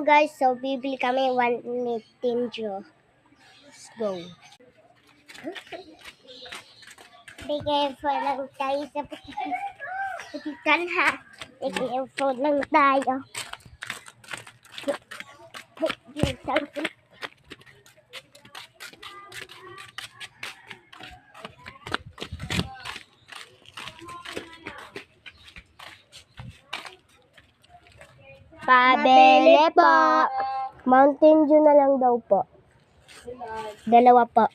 guys, so bibili kami 1 minute Tinjo. Let's go. Be careful lang tayo sa putikan ha. Be careful lang tayo. Pabili po. Mountain Dew na lang daw po. 2 po.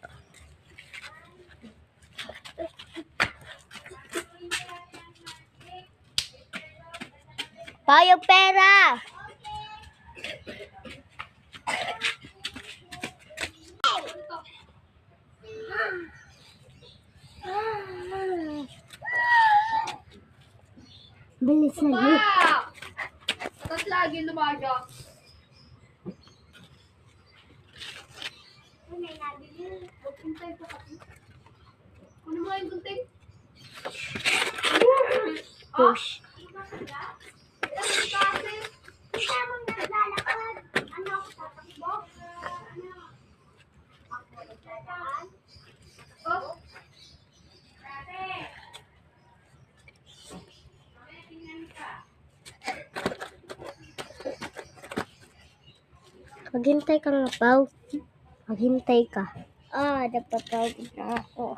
Pa, yung pera! Bilis na yun. Ba't lagi lumaga? Magpuntay ko kasi. Ano mo yung gunting? Push. Maghintay ka nga, Pao. Maghintay ka. Napapagod na ako.